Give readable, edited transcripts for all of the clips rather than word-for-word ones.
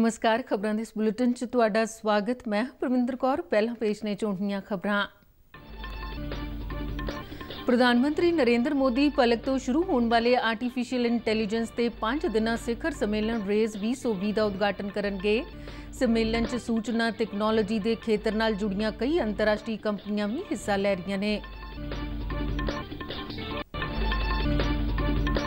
नमस्कार, खबरां दे इस बुलेटिन च तुहाडा स्वागत। मैं परमिंदर कौर। पहला पेश ने ਝੋਟੀਆਂ खबरां। प्रधानमंत्री नरेंद्र मोदी पलक तो शुरू होने वाले आर्टिफिशियल इंटैलीजेंस के 5 दिना सिखर सम्मेलन रेज 2020 का उद्घाटन करनगे। सम्मेलन च सूचना तकनोलॉजी के खेतर नाल जुड़ियां कई अंतरराष्ट्रीय कंपनियां भी हिस्सा लै रही ने।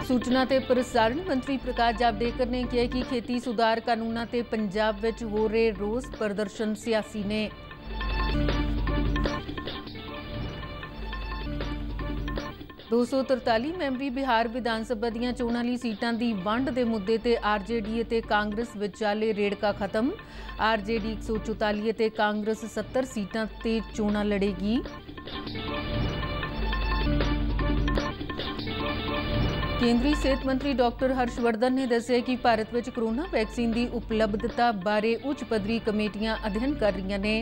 सूचना ते प्रसारण मंत्री प्रकाश जावड़ेकर ने कहा कि खेती सुधार कानूनों ते पंजाब विच हो रहे रोस प्रदर्शन सियासी ने। 243 मैंबरी बिहार विधानसभा दीआं चोणां लई सीटां दी वंड दे मुद्दे ते आरजेडी ते कांग्रेस विचाले रेड़का खत्म। आरजेडी 144 ते कांग्रेस 70 सीटां ते चोणां लड़ेगी। केंद्रीय सेहत मंत्री डॉक्टर हर्षवर्धन ने दस्सिया कि भारत में कोरोना वैक्सीन की उपलब्धता बारे उच्च पद्धरी कमेटियां अध्ययन कर रही ने।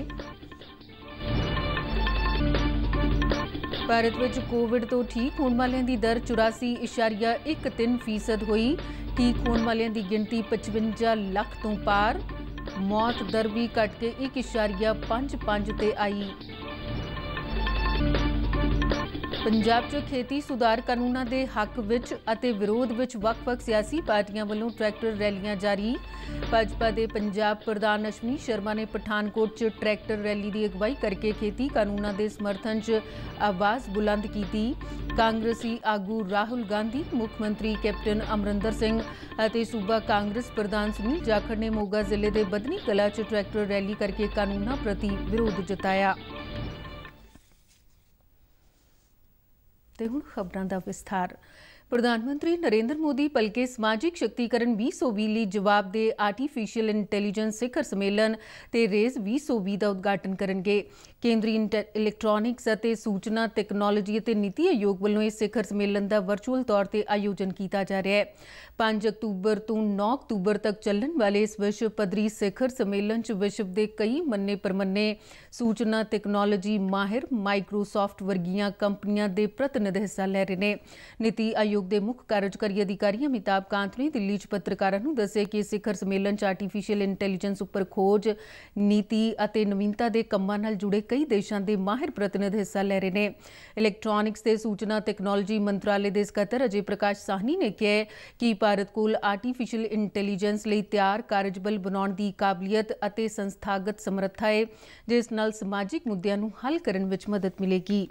भारत में कोविड तो ठीक होने वालों की दर 84.13% हुई। ठीक होने वालों की गिनती 55 लाख तो पार। मौत दर भी घट के 1.55 ते आई। पंजाब च खेती सुधार कानूनों के हक विच अते विरोध विच वख-वख सियासी पार्टियां वालों ट्रैक्टर रैलियां जारी। भाजपा के पंजाब प्रधान अश्विनी शर्मा ने पठानकोट च ट्रैक्टर रैली की अगवाई करके खेती कानूनों के समर्थन च आवाज़ बुलंद की। कांग्रेसी आगू राहुल गांधी, मुख्यमंत्री कैप्टन अमरिंदर सिंह अते सूबा कांग्रेस प्रधान सुनील जाखड़ ने मोगा जिले के बदनी कला च ट्रैक्टर रैली करके कानूनों प्रति विरोध जताया। हुण खबरां दा विस्तार। प्रधानमंत्री नरेंद्र मोदी भलके समाजिक शक्तिकरण 2020 लई जवाबदेह आर्टिफिशियल इंटैलीजेंस शिखर सम्मेलन ते रेज 2020 का उद्घाटन करनगे। केंद्रीय इलैक्ट्रॉनिक्स अते सूचना तकनोलॉजी अते नीति आयोग वालों इस शिखर सम्मेलन का वर्चुअल तौर पर आयोजन किया जा रहा है। 5 अक्तूबर तो 9 अक्तूबर तक चलने वाले इस विश्व पद्धरी शिखर सम्मेलन च विश्व के कई मन्ने परमन्ने सूचना तकनोलॉजी माहिर माइक्रोसॉफ्ट वर्गियां कंपनियां के प्रतिनिधि हिस्सा लै रहे हैं। नीति आयोग के मुख्य कार्यकारी अधिकारी अमिताभ कांत ने दिल्ली च पत्रकारों को दस्सिया कि शिखर सम्मेलन च आर्टिफिशियल इंटैलीजेंस उपर खोज नीति अते नवीनता के कामां नाल जुड़े कई देशों के माहिर प्रतिनिधि हिस्सा लै रहे हैं। इलैक्ट्रॉनिक्स ते सूचना तकनोलॉजी मंत्रालय के सकत्तर अजय प्रकाश साहनी ने कहा कि भारत कोल आर्टिफिशियल इंटैलीजेंस लई तैयार कार्यबल बनाउण दी काबलियत अते संस्थागत समर्था है, जिस नाल समाजिक मुद्दों नूं हल करन विच मदद मिलेगी।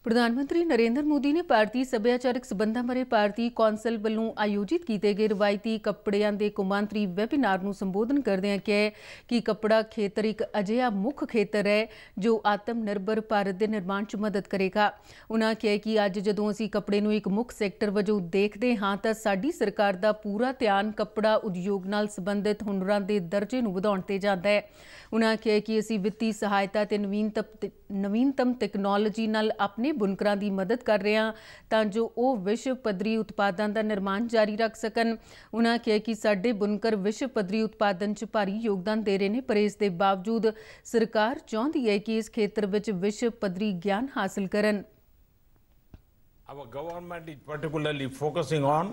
प्रधानमंत्री नरेंद्र मोदी ने भारतीय सभ्याचारक संबंधां बारे भारतीय कौंसल वालों आयोजित किए गए रवायती कपड़ियां के कौमांतरी वैबीनार को संबोधन करदे कहा कि कपड़ा खेतर एक अजिहा मुख्य खेतर है जो आत्म निर्भर भारत के निर्माण च मदद करेगा। उन्होंने कहा कि अज जदों असीं कपड़े नूं एक मुख्य सैक्टर वजों देखते हाँ तो साडी सरकार का पूरा ध्यान कपड़ा उद्योग नाल संबंधित हुनरां के दर्जे नूं वधाउण ते जांदा है। उन्होंने कहा कि असीं वित्ती सहायता ते नवीनतम तकनोलॉजी नाल अपने बुनकरां की मदद कर रहे हैं तां जो वो विश्व पद्धरी उत्पादों का निर्माण जारी रख सकन। उन्होंने कहा कि साडे बुनकर विश्व पद्धरी उत्पादन च भारी योगदान दे रहे हैं, पर इस दे बावजूद सरकार चाहती है कि इस खेतर विच विश्व पद्धरी ज्ञान हासिल करन। Our government is particularly focusing on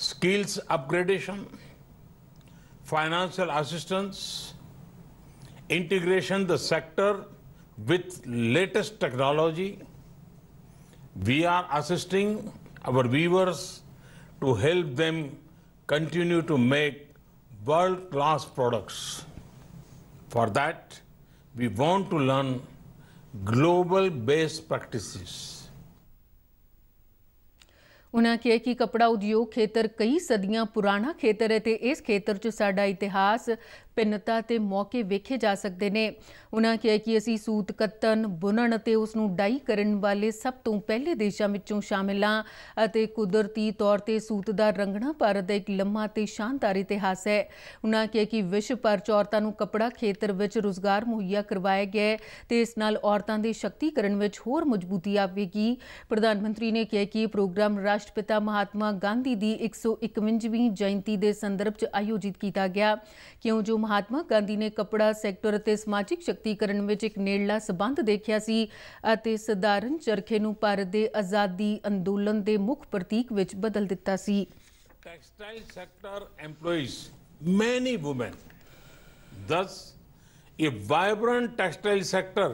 skills upgradation, financial assistance, integration the sector with latest technology. We are assisting our weavers to help them continue to make world-class products. For that, we want to learn global best practices. उन्होंने कहा कि कपड़ा उद्योग खेतर कई सदियां पुराना खेतर है, इस खेतर च साडा इतिहास भिन्नता ते मौके वेखे जा सकते हैं। उन्होंने कहा कि असीं सूत कत्तन बुनन ते उसनूं डाई करन वाले सब तो पहले देशों विचों शामिल हाँ अते कुदरती तौर पर सूत दा रंगना भारत का एक लम्मा ते शानदार इतिहास है। उन्होंने कहा कि विश्व भर च औरतां नूं कपड़ा खेतर विच रोजगार मुहैया करवाया गया है ते इस नाल औरतां दे शक्तिकरण विच होर मजबूती आवेगी। प्रधानमंत्री ने कहा कि प्रोग्राम राष्ट्रपिता महात्मा गांधी की 151वीं जयंती के संदर्भ च आयोजित किया गया, क्यों जो महात्मा गांधी ने कपड़ा सैक्टर अते समाजिक शक्तिकरण में एक नेड़ला संबंध देखिया सी अते सधारण चरखे नूं भारत के आज़ादी अंदोलन के मुख्य प्रतीक विच बदल दिता सी। textile sector employs many women. Thus, a vibrant textile sector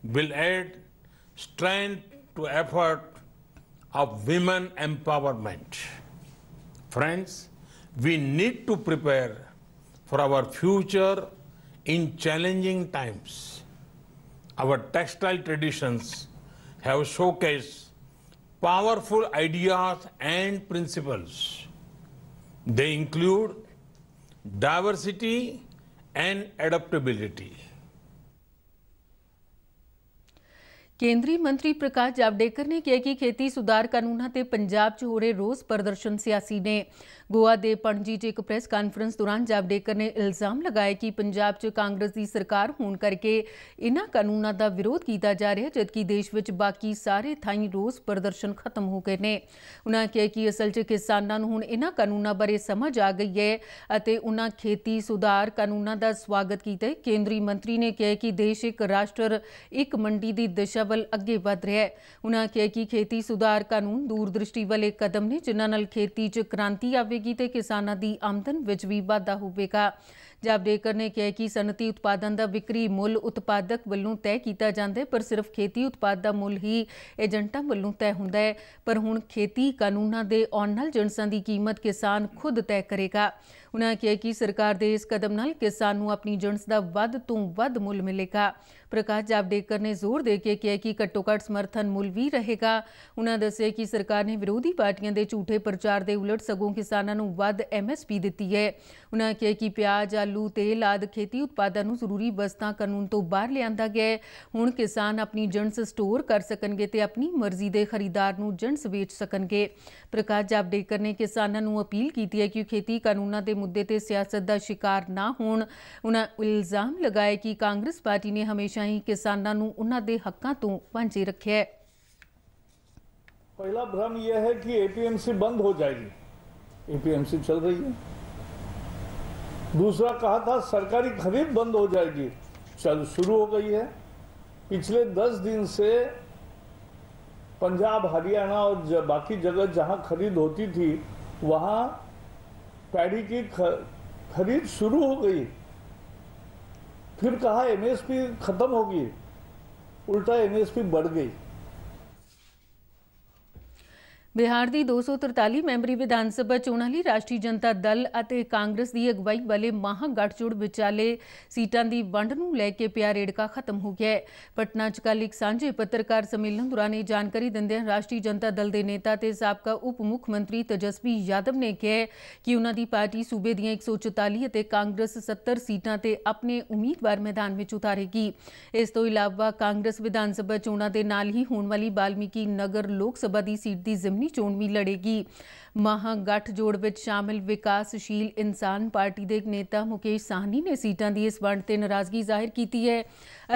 will add strength to effort of women empowerment. Friends, we need to prepare for our future in challenging times. Our textile traditions have showcased powerful ideas and principles. They include diversity and adaptability. ਕੇਂਦਰੀ ਮੰਤਰੀ ਪ੍ਰਕਾਸ਼ ਜਾਵੜੇਕਰ ਨੇ ਕਿਹਾ ਕਿ ਖੇਤੀ ਸੁਧਾਰ ਕਾਨੂੰਨਾਂ ਤੇ ਪੰਜਾਬ 'ਚ ਹੋ ਰਹੇ ਰੋਸ ਪ੍ਰਦਰਸ਼ਨ ਸਿਆਸੀ ਨੇ। ਗੋਆ ਦੇ ਪਣਜੀ 'ਚ ਇੱਕ ਪ੍ਰੈਸ ਕਾਨਫਰੰਸ ਦੌਰਾਨ ਜਾਵੜੇਕਰ ਨੇ ਇਲਜ਼ਾਮ ਲਗਾਇਆ ਕਿ ਪੰਜਾਬ 'ਚ ਕਾਂਗਰਸ ਦੀ ਸਰਕਾਰ ਹੋਣ ਕਰਕੇ ਇਨ੍ਹਾਂ ਕਾਨੂੰਨਾਂ ਦਾ ਵਿਰੋਧ ਕੀਤਾ ਜਾ ਰਿਹਾ, ਜਦਕਿ ਦੇਸ਼ ਵਿੱਚ ਬਾਕੀ ਸਾਰੇ ਥਾਈਂ ਰੋਸ ਪ੍ਰਦਰਸ਼ਨ ਖਤਮ ਹੋ ਗਏ ਨੇ। ਉਨ੍ਹਾਂ ਕਿਹਾ ਕਿ ਅਸਲ 'ਚ ਕਿਸਾਨਾਂ ਨੂੰ ਹੁਣ ਇਨ੍ਹਾਂ ਕਾਨੂੰਨਾਂ ਬਾਰੇ ਸਮਝ ਆ ਗਈ ਹੈ ਅਤੇ ਉਨ੍ਹਾਂ ਖੇਤੀ ਸੁਧਾਰ ਕਾਨੂੰਨਾਂ ਦਾ ਸਵਾਗਤ ਕੀਤਾ। ਕੇਂਦਰੀ ਮੰਤਰੀ ਨੇ ਕਿਹਾ ਕਿ ਦੇਸ਼ ਇੱਕ ਰਾਸ਼ਟਰ ਇੱਕ ਮੰਡੀ ਦੀ ਦਿਸ਼ਾ ਵੱਲ ਅੱਗੇ ਵਧ ਰਿਹਾ ਹੈ। ਉਨ੍ਹਾਂ ਕਿਹਾ ਕਿ ਖੇਤੀ ਸੁਧਾਰ ਕਾਨੂੰਨ ਦੂਰਦ੍ਰਿਸ਼ਟੀ ਵਾਲੇ ਕਦਮ ਨੇ ਜਿਨ੍ਹਾਂ ਨਾਲ ਖੇਤੀ 'ਚ ਕ੍ਰਾਂਤੀ ਆਵੇਗੀ ਤੇ ਕਿਸਾਨਾਂ ਦੀ ਆਮਦਨ ਵਿੱਚ ਵੀ ਵਾਧਾ ਹੋਵੇਗਾ। ਜਾਵੜੇਕਰ ਨੇ ਕਿਹਾ ਕਿ ਸਨਅਤੀ ਉਤਪਾਦਨ ਦਾ ਵਿਕਰੀ ਮੁੱਲ ਉਤਪਾਦਕ ਵੱਲੋਂ ਤੈਅ ਕੀਤਾ ਜਾਂਦਾ ਹੈ, ਪਰ ਸਿਰਫ ਖੇਤੀ ਉਤਪਾਦ ਦਾ ਮੁੱਲ ਹੀ ਏਜੰਟਾਂ ਵੱਲੋਂ ਤੈਅ ਹੁੰਦਾ ਹੈ। ਪਰ ਹੁਣ ਖੇਤੀ ਕਾਨੂੰਨਾਂ ਦੇ ਆਉਣ ਨਾਲ ਜਿਣਸਾਂ ਦੀ ਕੀਮਤ ਕਿਸਾਨ ਖੁਦ ਤੈਅ ਕਰੇਗਾ। ਉਨ੍ਹਾਂ ਕਿਹਾ ਕਿ ਸਰਕਾਰ ਦੇ ਇਸ ਕਦਮ ਨਾਲ ਕਿਸਾਨ ਨੂੰ ਆਪਣੀ ਜਿਣਸ ਦਾ ਵੱਧ ਤੋਂ ਵੱਧ ਮੁੱਲ ਮਿਲੇਗਾ। ਪ੍ਰਕਾਸ਼ ਜਾਵੜੇਕਰ ਨੇ ਜ਼ੋਰ ਦੇ ਕੇ ਕਿਹਾ ਕਿ ਘੱਟੋ ਘੱਟ ਸਮਰਥਨ ਮੁੱਲ ਵੀ ਰਹੇਗਾ। ਉਨ੍ਹਾਂ ਦੱਸਿਆ ਕਿ ਸਰਕਾਰ ਨੇ ਵਿਰੋਧੀ ਪਾਰਟੀਆਂ ਦੇ ਝੂਠੇ ਪ੍ਰਚਾਰ ਦੇ ਉਲਟ ਸਗੋਂ ਕਿਸਾਨਾਂ ਨੂੰ ਵੱਧ MSP ਦਿੱਤੀ ਹੈ। ਉਨ੍ਹਾਂ ਕਿਹਾ ਕਿ ਪਿਆਜ਼, ਆਲੂ, ਤੇਲ ਆਦਿ ਖੇਤੀ ਉਤਪਾਦਾਂ ਨੂੰ ਜ਼ਰੂਰੀ ਵਸਤਾਂ ਕਾਨੂੰਨ ਤੋਂ ਬਾਹਰ ਲਿਆਂਦਾ ਗਿਆ ਹੈ। ਹੁਣ ਕਿਸਾਨ ਆਪਣੀ ਜਿਣਸ ਸਟੋਰ ਕਰ ਸਕਣਗੇ ਤੇ ਆਪਣੀ ਮਰਜ਼ੀ ਦੇ ਖਰੀਦਾਰ ਨੂੰ ਜਿਣਸ ਵੇਚ ਸਕਣਗੇ। ਪ੍ਰਕਾਸ਼ ਜਾਵੜੇਕਰ ਨੇ ਕਿਸਾਨਾਂ ਨੂੰ ਅਪੀਲ ਕੀਤੀ ਹੈ ਕਿ ਖੇਤੀ ਕਾਨੂੰਨਾਂ ਦੇ ਮੁੱਦੇ ਤੇ ਸਿਆਸਤ ਦਾ ਸ਼ਿਕਾਰ ਨਾ ਹੋਣ। ਉਨ੍ਹਾਂ ਇਲਜ਼ਾਮ ਲਗਾਇਆ ਕਿ ਕਾਂਗਰਸ ਪਾਰਟੀ ਨੇ ਹਮੇਸ਼ਾ ही किसानों ਨੂੰ ਉਹਨਾਂ ਦੇ ਹੱਕਾਂ ਤੋਂ ਵਾਂਝੇ ਰੱਖਿਆ है। पहला भ्रम यह है कि APMC बंद हो जाएगी। APMC चल रही है। दूसरा कहा था सरकारी खरीद बंद हो जाएगी, चल शुरू हो गई है। पिछले 10 दिन से पंजाब, हरियाणा और बाकी जगह जहां खरीद होती थी वहां पैडी की खरीद शुरू हो गई। फिर कहा MSP खत्म होगी, उल्टा MSP बढ़ गई। बिहार ਦੀ 243 ਮੈਂਬਰੀ ਵਿਧਾਨ ਸਭਾ ਚੋਣਾਂ ਲਈ ਰਾਸ਼ਟਰੀ ਜਨਤਾ ਦਲ ਅਤੇ ਕਾਂਗਰਸ ਦੀ ਅਗਵਾਈ ਵਾਲੇ ਮਹਾਗਠਜੋੜ ਵਿਚਾਲੇ ਸੀਟਾਂ ਦੀ ਵੰਡ ਨੂੰ ਲੈ ਕੇ ਪਿਆ ਰੇੜਕਾ ਖਤਮ ਹੋ ਗਿਆ ਹੈ। ਪਟਨਾ 'ਚ ਕੱਲ੍ਹ ਇੱਕ ਸਾਂਝੇ ਪੱਤਰਕਾਰ ਸੰਮੇਲਨ ਦੌਰਾਨ ਇਹ ਜਾਣਕਾਰੀ ਦਿੰਦਿਆਂ ਰਾਸ਼ਟਰੀ ਜਨਤਾ ਦਲ ਦੇ ਨੇਤਾ ਤੇ ਸਾਬਕਾ ਉਪ ਮੁੱਖ ਮੰਤਰੀ ਤੇਜਸਵੀ ਯਾਦਵ ਨੇ ਕਿਹਾ ਕਿ ਉਹਨਾਂ ਦੀ ਪਾਰਟੀ ਸੂਬੇ ਦੀਆਂ 144 ਅਤੇ ਕਾਂਗਰਸ 70 ਸੀਟਾਂ ਤੇ ਆਪਣੇ ਉਮੀਦਵਾਰ ਮੈਦਾਨ ਵਿੱਚ ਉਤਾਰੇਗੀ। ਇਸ ਤੋਂ ਇਲਾਵਾ ਕਾਂਗਰਸ ਵਿਧਾਨ ਸਭਾ ਚੋਣਾਂ ਦੇ ਨਾਲ ਹੀ ਹੋਣ ਵਾਲੀ ਵਾਲਮੀਕੀ ਨਗਰ ਲੋਕ ਸਭਾ ਦੀ ਸੀਟ ਦੀ ਜ਼ਿਮਨੀ ਚੋਣ ਵੀ ਲੜੇਗੀ। ਮਹਾਗਠਜੋੜ ਵਿੱਚ ਸ਼ਾਮਿਲ ਵਿਕਾਸਸ਼ੀਲ ਇਨਸਾਨ ਪਾਰਟੀ ਦੇ ਨੇਤਾ ਮੁਕੇਸ਼ ਸਾਹਨੀ ਨੇ ਸੀਟਾਂ ਦੀ ਇਸ ਵੰਡ ਤੇ ਨਾਰਾਜ਼ਗੀ ਜ਼ਾਹਿਰ ਕੀਤੀ ਹੈ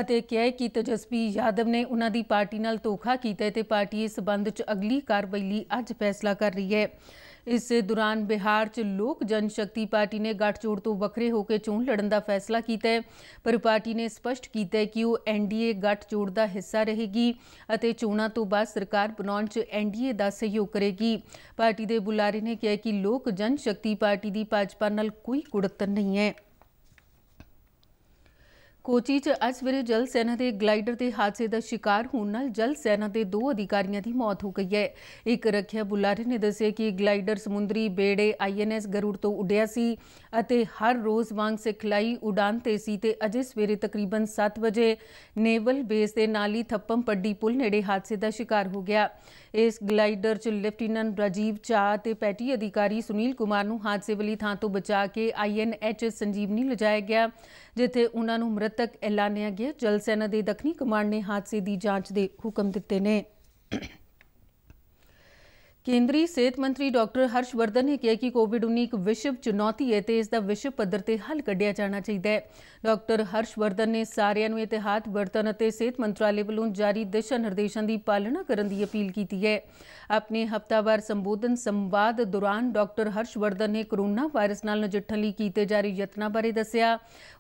ਅਤੇ ਕਿਹਾ ਕਿ ਤੇਜਸਵੀ ਯਾਦਵ ਨੇ ਉਹਨਾਂ ਦੀ ਪਾਰਟੀ ਨਾਲ ਧੋਖਾ ਕੀਤਾ ਤੇ ਪਾਰਟੀ ਇਸ ਸਬੰਧ 'ਚ ਅਗਲੀ ਕਾਰਵਾਈ ਲਈ ਅੱਜ ਫੈਸਲਾ ਕਰ ਰਹੀ ਹੈ। इस दौरान बिहार च लोक जनशक्ति पार्टी ने गठजोड़ तो वखरे होकर चोण लड़न का फैसला किया है, पर पार्टी ने स्पष्ट किया है कि वह NDA गठजोड़ का हिस्सा रहेगी और चोणों तो बाद सरकार बनाने च NDA का सहयोग करेगी। पार्टी के बुलारे ने कहा कि लोक जनशक्ति पार्टी की भाजपा नाल कोई कुड़तन नहीं है। कोची च अज सवेरे जल सेना के ग्लाइडर के हादसे का शिकार होने नाल जल सेना के 2 अधिकारियों की मौत हो गई है। एक रखिया बुलारे ने दस्सिया कि ग्लाइडर समुद्री बेड़े INS गरुड़ तो उड़िया सी अते हर रोज़ वांग सिखलाई उड़ान ते सी ते अजे सवेरे तकरीबन 7 बजे नेवल बेस के नाल ही थप्पम पड्डी पुल नेड़े हादसे का शिकार हो गया। इस ग्लाइडर च लेफ्टिनेंट राजीव चाह ते पैटी अधिकारी सुनील कुमार नूं हादसे वाली थां तो बचा के INH संजीवनी लिजाया गया, जिथे उन्हां नूं मृतक ऐलानिया गया। जल सेना के दक्षिणी कमांड ने हादसे की जांच के हुक्म दिते ने। केंद्रीय सेहत मंत्री डॉक्टर हर्षवर्धन ने कहा कि कोविड-19 एक विश्व चुनौती है तो इसका विश्व पद्धर ते हल कढ़िया जाना चाहिए। डॉक्टर हर्षवर्धन ने सारिਆਂ ਨੂੰ एहतियात बरतन ਅਤੇ सेहत मंत्रालय ਵੱਲੋਂ जारी दिशा निर्देशों की पालना करने की अपील की है। अपने हफ्तावार संबोधन संवाद दौरान डॉक्टर हर्षवर्धन ने कोरोना वायरस नाल नजिठण लई कीते जा रहे यत्नां बारे दस्सिया।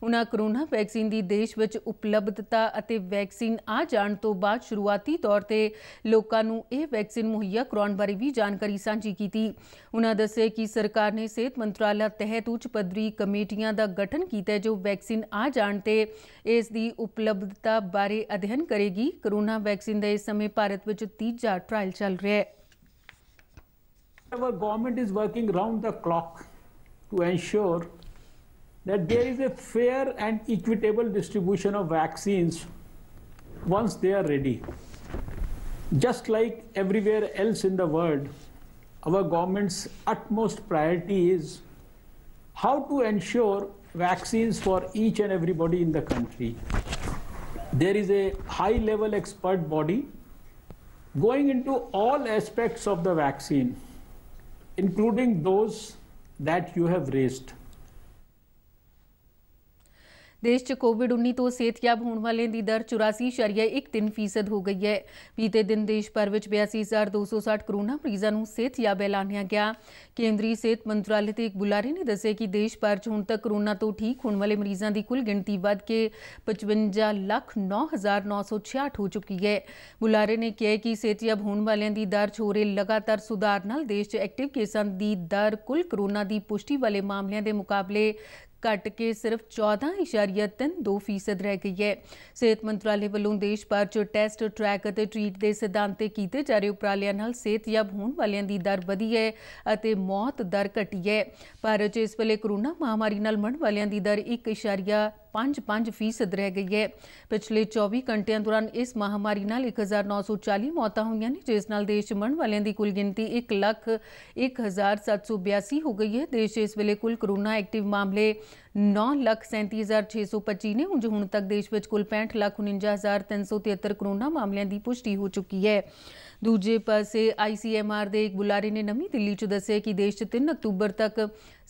उन्हां कोरोना वैक्सीन की देश विच उपलब्धता ਅਤੇ वैक्सीन आ जाण तो बाद शुरुआती तौर ते लोकां नूं इह वैक्सीन मुहैया कराउण बारे भी ਜਾਣਕਾਰੀ ਸਾਂਝੀ ਕੀਤੀ। ਉਨ੍ਹਾਂ ਦੱਸਿਆ ਕਿ ਸਰਕਾਰ ਨੇ ਸਿਹਤ ਮੰਤਰਾਲਾ ਤਹਿਤ ਉੱਚ ਪੱਧਰੀ ਕਮੇਟੀਆਂ ਦਾ ਗਠਨ ਕੀਤਾ ਜੋ ਵੈਕਸੀਨ ਆ ਜਾਣ ਤੇ ਇਸ ਦੀ ਉਪਲਬਧਤਾ ਬਾਰੇ ਅਧਿਐਨ ਕਰੇਗੀ। ਕੋਰੋਨਾ ਵੈਕਸੀਨ ਦਾ ਇਸ ਸਮੇਂ ਭਾਰਤ ਵਿੱਚ ਤੀਜਾ ਟ੍ਰਾਇਲ ਚੱਲ ਰਿਹਾ ਹੈ। Our government is working round the clock to ensure that there is a fair and equitable distribution of vaccines once they are ready. Just like everywhere else in the world, our government's utmost priority is how to ensure vaccines for each and everybody in the country. There is a high-level expert body going into all aspects of the vaccine, including those that you have raised. देश च कोविड-19 तो सेहतयाब होने वाले की दर 84.13% हो गई है। बीते दिन देश भर में 82,260 कोरोना मरीजों को सेहतयाब ऐलानिया गया। केंद्रीय सेहत मंत्रालय के एक बुलारे ने दस्सिया कि देश भर च हुण तक कोरोना तो ठीक होने वाले मरीजों की कुल गिनती बढ़ के 55,09,966 हो चुकी है। बुलारे ने कहा कि सेहतयाब होने वालों की दर च हो रहे लगातार सुधार नाल देश च एक्टिव केसां की दर कुल कोरोना की पुष्टि वाले मामलों के मुकाबले घट के सिर्फ 14.32% रह गई है। सेहत मंत्रालय वालों देश भर च टैसट ट्रैक और ट्रीट के सिद्धांत ते कीते जा रहे उपरालियां नाल सेहतयाब होने वालों की दर वधी है और मौत दर घटी है। भारत च इस वेले कोरोना महामारी नाल मरण वालों की दर 1.55% रह गई है। पिछले 24 घंटिया दौरान इस महामारी नाल 1940 मौतां हुई ने, जिस नाल देश मरण वालों की कुल गिनती 1,01,782 हो गई है। देश इस वेले कुल कोरोना एक्टिव मामले 9,37,625 ने। उंज हुण तक देश में कुल 65,49,373 कोरोना मामलों की पुष्टि हो चुकी है। दूजे पासे ICMR के एक बुलारे ने नवी दिल्ली च दस्सिया कि देश 3 अक्तूबर तक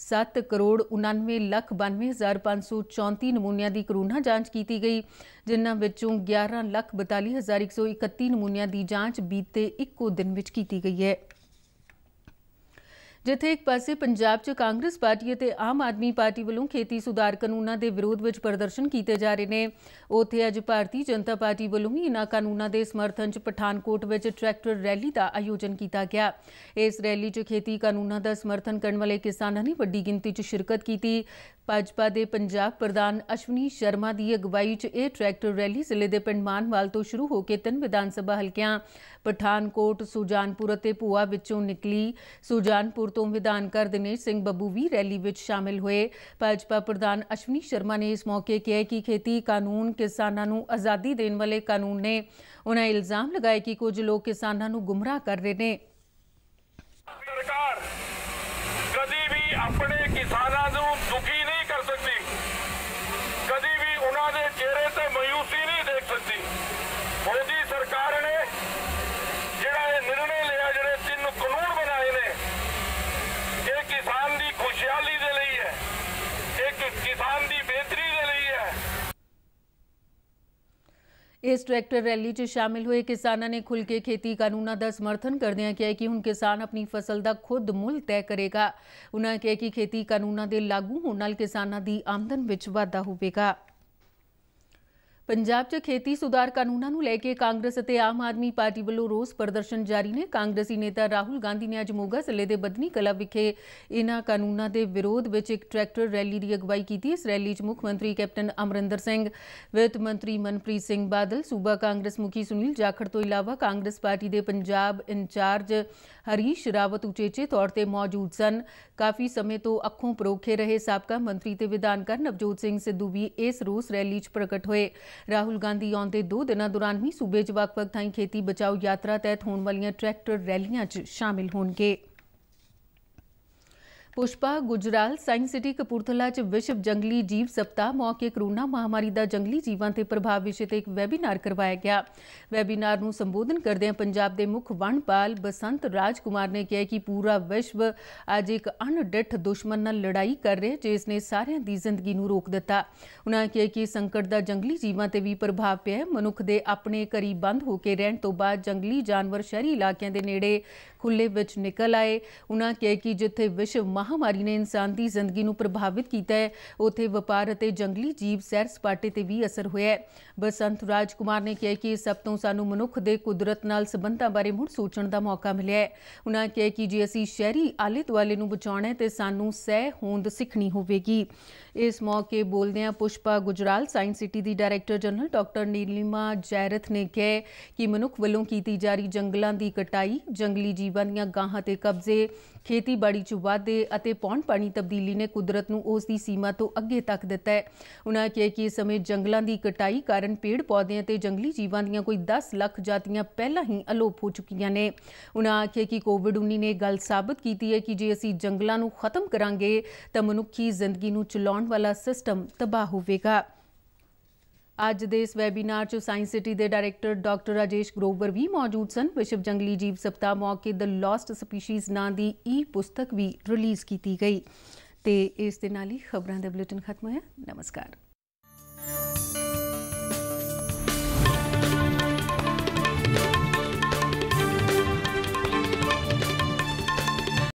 7,99,92,534 नमूनिया की कोरोना जांच की गई, जिन्हां विचों 11,42,131 नमूनिया की जांच बीते इक्को दिन में की गई है। जिथे एक पासे पंजाब च कांग्रेस पार्टी और आम आदमी पार्टी वालों खेती सुधार कानूनों के विरोध में प्रदर्शन किए जा रहे हैं, उत्थे अज भारतीय जनता पार्टी वालों भी इन्हां कानूनों के समर्थन च पठानकोट में ट्रैक्टर रैली का आयोजन किया गया। इस रैली च खेती कानूनों का समर्थन करने वाले किसानों ने वड्डी गिनती च शिरकत की। भाजपा के पंजाब प्रधान अश्वनी शर्मा की अगवाई च यह ट्रैक्टर रैली जिले के पिंड मानवाल तो शुरू होकर 3 विधान सभा हल्कियां पठानकोट, सुजानपुर और भूआ विचों निकली। सुजानपुर तो विधानकार दिनेश सिंह बब्बू भी रैली में शामिल हुए। भाजपा प्रधान अश्वनी शर्मा ने इस मौके कहा कि खेती कानून किसानों को आज़ादी देने वाले कानून ने। उन्हें इल्जाम लगाया कि कुछ लोग किसानों को गुमराह कर रहे हैं। सरकार कभी भी अपने किसानों को दुखी नहीं कर सकती, कभी भी उन्होंने चेहरे से मायूसी नहीं देख सकती। मोदी सरकार ने जिहड़ा निर्णय लिया, जिहड़े 3 कानून बनाए ने, एक किसान की खुशहाली दे लई है, एक किसान की बेहतरी दे लई है। इस ट्रैक्टर रैली च शामिल हुए किसानों ने खुल के खेती कानूनों का समर्थन करदे कहा कि हुण किसान अपनी फसल का खुद मुल तय करेगा। उन्होंने कहा कि खेती कानूनों के लागू होने नाल किसानों की आमदन विच वाधा होवेगा। पंजाब च खेती सुधार कानूनों को लैके कांग्रेस और आम आदमी पार्टी वालों रोस प्रदर्शन जारी ने। कांग्रेसी नेता राहुल गांधी ने अज मोगा जिले के बदनी कला विखे इन्हां कानूनों के विरोध में एक ट्रैक्टर रैली की अगवाई की। इस रैली च मुख मंत्री कैप्टन अमरिंदर सिंह, वित्त मंत्री मनप्रीत सिंह बादल, सूबा कांग्रेस मुखी सुनील जाखड़ तो इलावा कांग्रेस पार्टी के पंजाब इंचार्ज हरीश रावत उचेचे तौर पर मौजूद सन। काफ़ी समय तो अखों परोखे रहे साबका मंत्री ते विधानकार नवजोत सिंह सिद्धू भी इस रोस रैली च प्रकट होए। राहुल गांधी आउंदे 2 दिनों दौरान भी सूबे च वख-वख थाई खेती बचाओ यात्रा तहत होने वाली ट्रैक्टर रैलियां च शामिल होणगे। पुष्पा गुजराल साइंस सिटी कपूरथला च विश्व जंगली जीव सप्ताह मौके कोरोना महामारी का जंगली जीवां ते प्रभाव विषय ते एक वैबीनार करवाया गया। वैबीनार नूं संबोधन करदे पंजाब के मुख वनपाल बसंत राजकुमार ने कहा कि पूरा विश्व अज एक अणडिठ दुश्मन नाल लड़ाई कर रहा है जिसने सारिਆਂ ਦੀ जिंदगी नूं रोक दिता। उन्होंने कहा कि संकट का जंगली जीवां ते भी प्रभाव पिया है। मनुख दे अपने घरी बंद होकर रहण तो बाद जंगली जानवर शहरी इलाकों के नेड़े खुले विच निकल आए। उन्होंने कहा कि जिथे विश्व महामारी ने इंसान की जिंदगी ਨੂੰ ਪ੍ਰਭਾਵਿਤ ਕੀਤਾ ਹੈ, ਉੱਥੇ ਵਪਾਰ ਅਤੇ ਜੰਗਲੀ ਜੀਵ ਸੈਰ ਸਪਾਟੇ ਤੇ ਵੀ ਅਸਰ ਹੋਇਆ ਹੈ। ਬਸੰਤ ਰਾਜ ਕੁਮਾਰ ਨੇ ਕਿਹਾ ਕਿ ਸਭ ਤੋਂ ਸਾਨੂੰ ਮਨੁੱਖ ਦੇ ਕੁਦਰਤ ਨਾਲ ਸੰਬੰਧਾਂ ਬਾਰੇ ਮੁੜ ਸੋਚਣ ਦਾ ਮੌਕਾ ਮਿਲਿਆ ਹੈ। ਉਹਨਾਂ ਕਿਹਾ ਕਿ ਜੇ ਅਸੀਂ ਸ਼ਹਿਰੀ ਆਲੇ ਦੁਆਲੇ ਨੂੰ ਬਚਾਉਣਾ ਹੈ ਤੇ ਸਾਨੂੰ ਸਹਿ ਹੋਂਦ ਸਿੱਖਣੀ ਹੋਵੇਗੀ। इस मौके बोलदਿਆਂ पुष्पा गुजराल साइंस सिटी की director general doctor Neelima Jairath ने कहा कि मनुख वालों की जा रही जंगलों की कटाई, जंगली जीवां ਦੀਆਂ ਗਾਹਾਂ ਤੇ कब्जे, खेतीबाड़ी 'ਚ वाधे ਅਤੇ पौण पानी तब्दीली ने कुदरत ਨੂੰ ਉਸ ਦੀ ਸੀਮਾ ਤੋਂ ਅੱਗੇ ਤੱਕ ਦਿੱਤਾ ਹੈ। ਉਨ੍ਹਾਂ ਕਿਹਾ ਕਿ ਇਸ ਸਮੇਂ ਜੰਗਲਾਂ ਦੀ ਕਟਾਈ ਕਾਰਨ ਪੇੜ ਪੌਦਿਆਂ ਤੇ ਜੰਗਲੀ ਜੀਵਾਂ ਦੀਆਂ ਕੋਈ 10 ਲੱਖ ਜਾਤੀਆਂ ਪਹਿਲਾਂ ਹੀ ਅਲੋਪ ਹੋ ਚੁੱਕੀਆਂ ਨੇ। ਉਨ੍ਹਾਂ ਆਖਿਆ ਕਿ ਕੋਵਿਡ-19 ਨੇ ਗੱਲ ਸਾਬਤ ਕੀਤੀ ਹੈ ਕਿ ਜੇ ਅਸੀਂ ਜੰਗਲਾਂ ਨੂੰ ਖਤਮ ਕਰਾਂਗੇ ਤਾਂ ਮਨੁੱਖੀ ਜ਼ਿੰਦਗੀ ਨੂੰ ਚਲਾਉਣ वाला सिस्टम तबाह होगा। अज दे इस वैबीनार च साइंस सिटी के डायरैक्टर डॉक्टर राजेश ग्रोवर भी मौजूद सन। विश्व जंगली जीव सप्ताह मौके द लॉस्ट स्पीशीज़ नां दी पुस्तक भी रिलीज़ की गई। तो इस दे नाल ही खबरां दा बुलेटिन खत्म होया। नमस्कार।